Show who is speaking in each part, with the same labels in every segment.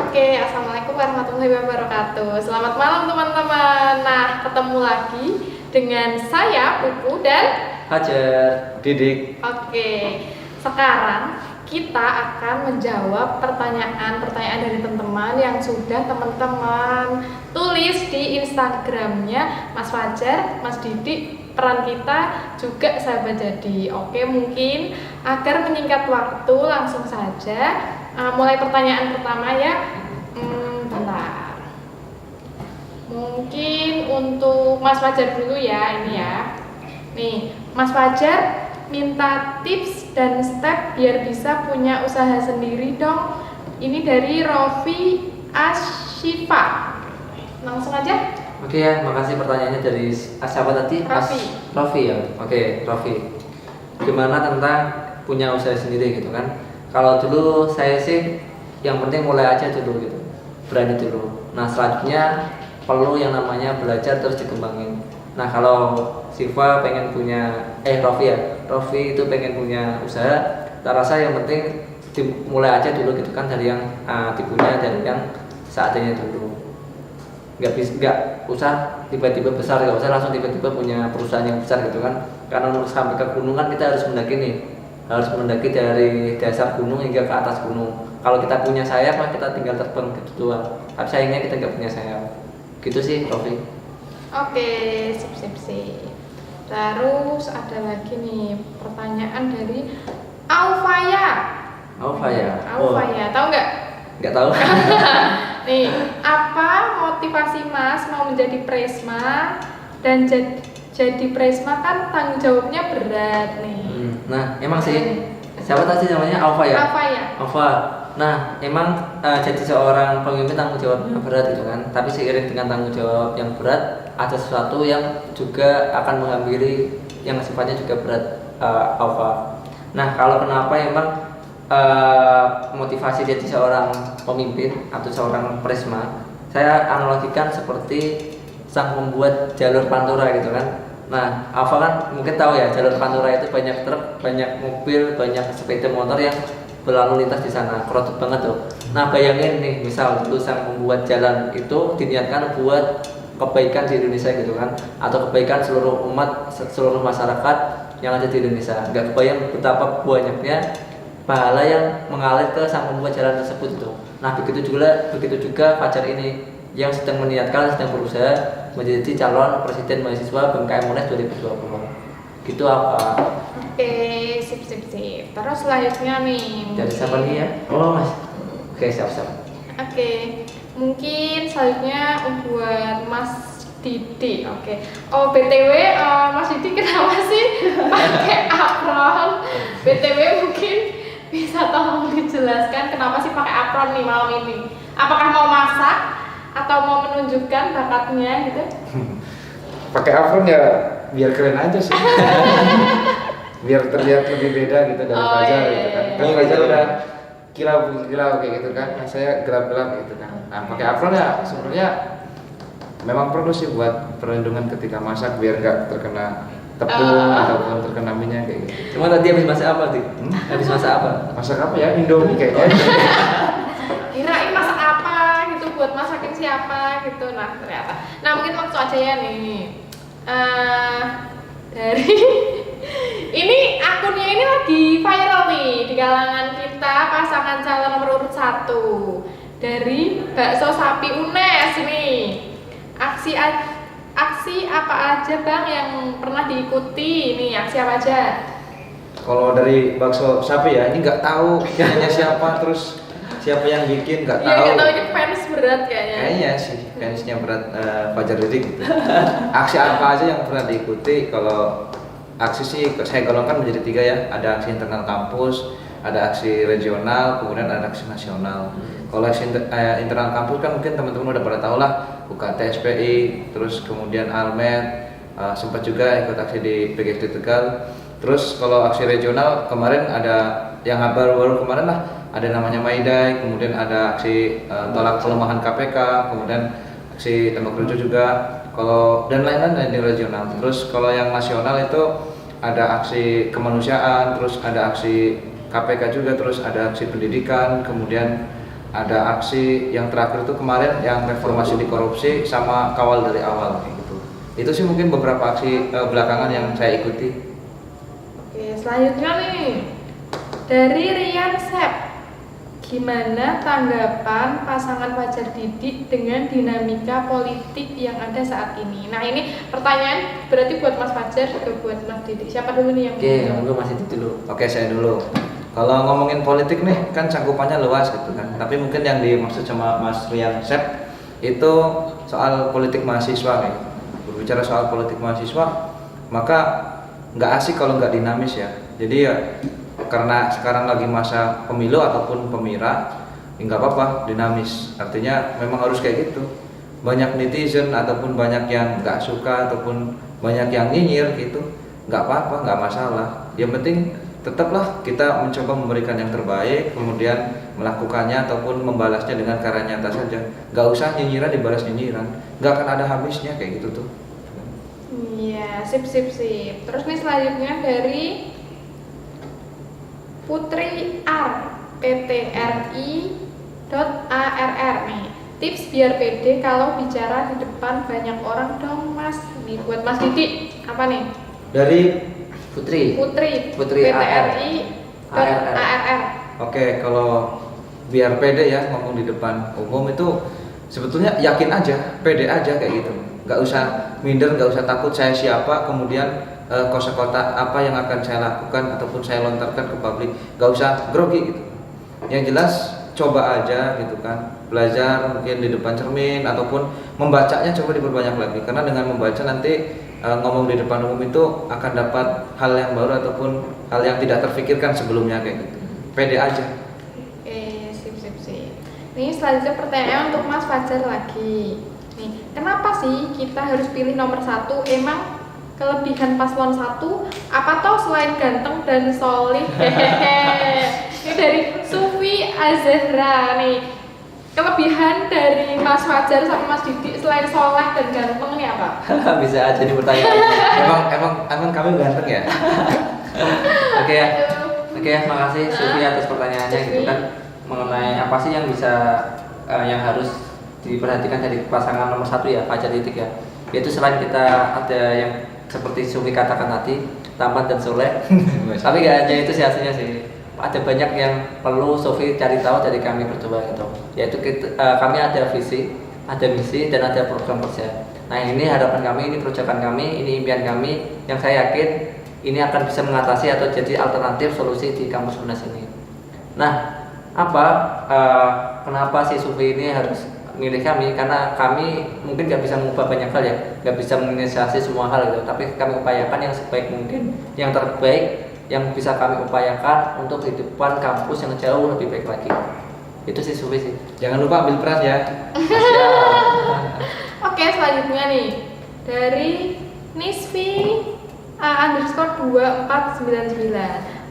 Speaker 1: Oke, assalamualaikum warahmatullahi wabarakatuh. Selamat malam teman-teman. Nah, ketemu lagi dengan saya Pupu dan
Speaker 2: Hajar, Didik.
Speaker 1: Oke, sekarang kita akan menjawab pertanyaan-pertanyaan dari teman-teman yang sudah teman-teman tulis di Instagramnya Mas Fajar, Mas Didik, peran kita juga sahabat jadi. Oke, mungkin agar menyingkat waktu langsung saja mulai pertanyaan pertama ya. Bentar. Mungkin untuk Mas Fajar dulu ya, ini ya. Nih, Mas Fajar minta tips dan step biar bisa punya usaha sendiri dong. Ini dari Rofi Ashifa. Langsung aja.
Speaker 2: Oke ya, makasih pertanyaannya dari siapa tadi?
Speaker 1: Rofi.
Speaker 2: Rofi ya. Oke, Rofi. Gimana tentang punya usaha sendiri gitu kan? Kalau dulu saya sih yang penting mulai aja dulu gitu. Berani dulu. Nah, selanjutnya perlu yang namanya belajar terus dikembangin. Nah, kalau Siva pengen punya Rofi ya. Rofi itu pengen punya usaha. Tak rasa yang penting dimulai aja dulu gitu kan, dari yang dipunya dari yang seadanya dulu. Nggak usah tiba-tiba besar, nggak usah langsung tiba-tiba punya perusahaan yang besar gitu kan. Karena untuk sampai ke gunung kan kita harus mendaki nih. Harus mendaki dari dasar gunung hingga ke atas gunung. Kalau kita punya sayap, mah kita tinggal terbang gitu doang. Tapi sayangnya kita nggak punya sayap. Gitu sih, Rofi.
Speaker 1: Oke, sip. Terus ada lagi nih pertanyaan dari Aufaya. Tahu nggak?
Speaker 2: Nggak tahu.
Speaker 1: Nih, apa motivasi Mas mau menjadi presma dan jadi presma kan tanggung jawabnya berat nih.
Speaker 2: Nah, emang sih. Siapa tadi namanya? Alfa ya? Alfa. Nah, emang jadi seorang pemimpin tanggung jawabnya berat gitu kan. Tapi seiring dengan tanggung jawab yang berat, ada sesuatu yang juga akan menghampiri yang sifatnya juga berat, Alfa. Nah, kalau kenapa emang motivasi jadi seorang pemimpin atau seorang presma, saya analogikan seperti sang pembuat jalur pantura gitu kan. Nah, Alfa kan mungkin tahu ya, jalur pantura itu banyak truk, banyak mobil, banyak sepeda motor yang berlalu lintas di sana, crowded banget tuh. Nah, bayangin nih, misal dulu sang pembuat jalan itu diniatkan buat kebaikan di Indonesia gitu kan, atau kebaikan seluruh umat, seluruh masyarakat yang ada di Indonesia. Gak kebayang betapa banyaknya pahala yang mengalir ke sang pembuat jalan tersebut itu. Nah, begitu juga Fajar ini yang sedang meniatkan, sedang berusaha menjadi calon presiden mahasiswa BMKM UNES 2020. Gitu apa?
Speaker 1: Oke, sip. Terus selanjutnya nih.
Speaker 2: Dari siapa nih ya? Oh, Mas. Oke, siap.
Speaker 1: Oke, mungkin selanjutnya buat Mas Didi. Oke. Oh, BTW, Mas Didi kenapa sih pakai apron? BTW mungkin bisa tolong dijelaskan kenapa sih pakai apron nih malam ini? Apakah mau masak atau mau menunjukkan bakatnya gitu?
Speaker 3: Pakai apron ya biar keren aja sih. Biar terlihat lebih beda gitu dari Fajar gitu kan. Kan Fajar udah kilau kayak gitu kan. Nah, saya gelap-gelap gitu kan. Nah, pakai apron ya sebenarnya memang perlu sih buat perlindungan ketika masak biar nggak terkena tepung ataupun terkena minyak kayak gitu.
Speaker 2: Cuma tadi habis masak apa sih? Habis masak apa?
Speaker 3: Masak apa ya? Indomie kayaknya.
Speaker 1: Kirain masak apa gitu, buat masakin siapa gitu. Nah, ternyata. Nah, mungkin langsung aja ya nih. Dari ini akunnya ini lagi viral nih di kalangan kita, pasangan calon nomor urut 1 dari Bakso Sapi UNES nih. Aksi apa aja Bang yang pernah diikuti? Nih, aksi apa aja?
Speaker 3: Kalau dari bakso sapi ya, ini nggak tahu hanya siapa, terus siapa yang bikin nggak tahu.
Speaker 1: Iya, nggak tahu, ini fans berat kayaknya.
Speaker 3: Kayaknya sih fansnya berat, Fajar Didik gitu. Aksi apa aja yang pernah diikuti? Kalau aksi sih saya golongkan menjadi 3 ya. Ada aksi internal kampus, ada aksi regional, kemudian ada aksi nasional. Kalau aksi internal kampus kan mungkin teman-teman udah pada tahu lah, UKT SPI, terus kemudian Almed, sempat juga ikut aksi di PGSD Tegal. Terus kalau aksi regional kemarin ada yang baru kemarin lah, ada namanya Maidai, kemudian ada aksi tolak pelemahan KPK, kemudian aksi tembak rujuk juga, kalau dan lain-lain di regional. Terus kalau yang nasional itu ada aksi kemanusiaan, terus ada aksi KPK juga, terus ada aksi pendidikan, kemudian ada aksi yang terakhir itu kemarin yang reformasi di korupsi sama kawal dari awal kayak gitu. Itu sih mungkin beberapa aksi belakangan yang saya ikuti.
Speaker 1: Oke, selanjutnya nih dari Rian Sep, gimana tanggapan pasangan Fajar Didik dengan dinamika politik yang ada saat ini? Nah ini pertanyaan berarti buat Mas Fajar juga buat Mas Didik. Siapa dulu nih yang
Speaker 2: Oke, monggo Mas Didik dulu.
Speaker 3: Oke, saya dulu. Kalau ngomongin politik nih kan cangkupannya luas gitu kan. Tapi mungkin yang dimaksud sama Mas Rian Sep itu soal politik mahasiswa nih. Berbicara soal politik mahasiswa, maka nggak asik kalau nggak dinamis ya. Jadi ya karena sekarang lagi masa pemilu ataupun pemira, ya nggak apa-apa dinamis. Artinya memang harus kayak gitu. Banyak netizen ataupun banyak yang nggak suka ataupun banyak yang nyinyir gitu, nggak apa-apa, nggak masalah. Yang penting tetaplah kita mencoba memberikan yang terbaik, kemudian melakukannya ataupun membalasnya dengan cara nyata saja. Nggak usah nyinyiran dibalas nyinyiran, nggak akan ada habisnya kayak gitu tuh.
Speaker 1: Iya, sip. Terus nih selanjutnya dari Putri R, PTRI.ARR nih. Tips biar pede kalau bicara di depan banyak orang dong Mas. Nih buat Mas Didik, apa nih?
Speaker 3: Dari
Speaker 2: Putri
Speaker 1: PTRI.ARR.
Speaker 3: Oke, kalau biar pede ya ngomong di depan umum itu sebetulnya yakin aja, pede aja kayak gitu. Nggak usah minder, nggak usah takut saya siapa, kemudian kosakata apa yang akan saya lakukan ataupun saya lontarkan ke publik. Nggak usah grogi gitu. Yang jelas coba aja gitu kan, belajar mungkin di depan cermin ataupun membacanya coba diperbanyak lagi. Karena dengan membaca nanti ngomong di depan umum itu akan dapat hal yang baru ataupun hal yang tidak terfikirkan sebelumnya kayak gitu. Pede aja.
Speaker 1: Oke, sip. Nih selanjutnya pertanyaan untuk Mas Fajar lagi. Nih, kenapa sih kita harus pilih nomor 1? Emang kelebihan paslon 1 apa toh selain ganteng dan solih? Hehehe. Ini dari Sufi Azahra nih. Kelebihan dari Mas Fajar sama Mas Didik selain soleh dan ganteng nih apa?
Speaker 2: Bisa aja nih pertanyaan.
Speaker 3: emang kami ganteng ya?
Speaker 2: Oke ya. Oke ya, makasih Sufi atas pertanyaannya gitu kan, mengenai apa sih yang bisa yang harus diperhatikan dari pasangan nomor 1 ya, Fajar Didik ya. Yaitu selain kita ada yang seperti Sufi katakan tadi, tampan dan soleh. Tapi gak hanya itu sih hasilnya sih. Ada banyak yang perlu Sufi cari tahu dari kami berdua gitu. Yaitu kami ada visi, ada misi dan ada program kerja. Nah ini harapan kami, ini proyekan kami, ini impian kami yang saya yakin ini akan bisa mengatasi atau jadi alternatif solusi di kampus UNES ini. Nah, kenapa si Sufi ini harus milih kami? Karena kami mungkin nggak bisa mengubah banyak hal ya, nggak bisa menginisiasi semua hal gitu. Tapi kami upayakan yang sebaik mungkin, yang terbaik yang bisa kami upayakan untuk kehidupan kampus yang jauh lebih baik lagi. Itu sih Sufi sih.
Speaker 3: Jangan lupa ambil peran ya.
Speaker 1: Oke, selanjutnya nih dari Nisfi _2499.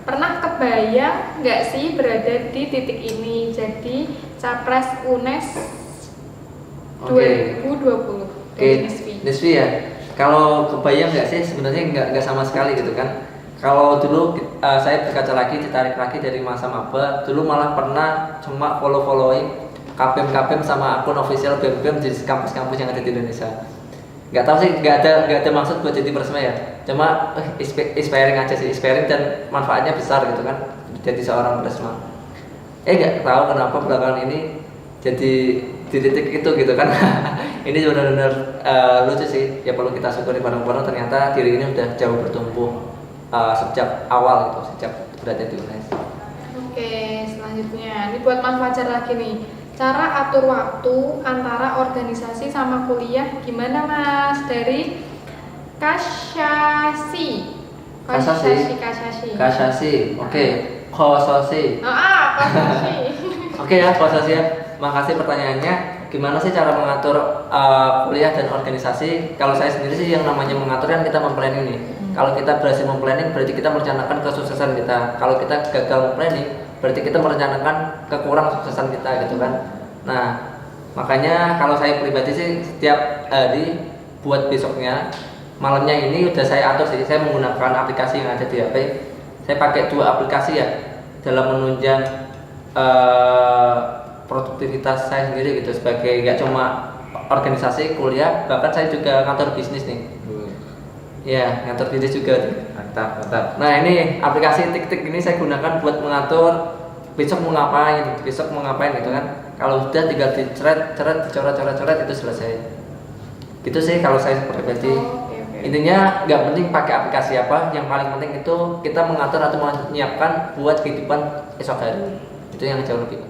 Speaker 1: Pernah kebayang nggak sih berada di titik ini jadi capres UNES 2020? Dari
Speaker 2: Nisfi ya. Kalau kebayang nggak sih, sebenarnya nggak sama sekali gitu kan. Kalau dulu saya berkaca lagi, ditarik lagi dari masa maba, dulu malah pernah cuma follow-following KPM sama akun official BEM di kampus-kampus yang ada di Indonesia. Nggak tahu sih, nggak ada maksud buat jadi persma ya. Cuma inspiring aja sih, inspiring dan manfaatnya besar gitu kan. Jadi seorang persma. Nggak tahu kenapa belakangan ini jadi di titik itu gitu kan. Ini benar-benar lucu sih. Ya perlu kita syukuri bareng-bareng, ternyata diri ini udah jauh bertumbuh sejak awal gitu, sejak berada di UNES.
Speaker 1: Oke, selanjutnya ini buat Mas Fajar lagi nih. Cara atur waktu antara organisasi sama kuliah gimana Mas? Dari Kasyasi.
Speaker 2: Oke, Kososi.
Speaker 1: Kasyasi.
Speaker 2: Oke ya, Kososi ya. Makasih pertanyaannya. Gimana sih cara mengatur kuliah dan organisasi? Kalau saya sendiri sih yang namanya mengatur kan kita memplanning nih. Kalau kita berhasil memplanning berarti kita merencanakan kesuksesan kita. Kalau kita gagal memplanning berarti kita merencanakan kekurang suksesan kita gitu kan. Nah, makanya kalau saya pribadi sih setiap hari buat besoknya, malamnya ini udah saya atur sih. Saya menggunakan aplikasi yang ada di HP. Saya pakai 2 aplikasi ya dalam menunjang produktivitas saya sendiri gitu sebagai nggak cuma organisasi kuliah, bahkan saya juga kantor bisnis nih. Ya, ngatur bisnis juga.
Speaker 3: Mantap, mantap.
Speaker 2: Nah ini aplikasi tik-tik ini saya gunakan buat mengatur besok mau ngapain gitu kan. Kalau sudah tinggal dicoret, dicoret itu selesai. Gitu sih kalau saya pribadi.
Speaker 1: Oke.
Speaker 2: Intinya nggak penting pakai aplikasi apa, yang paling penting itu kita mengatur atau menyiapkan buat kehidupan esok hari. Itu yang jauh lebih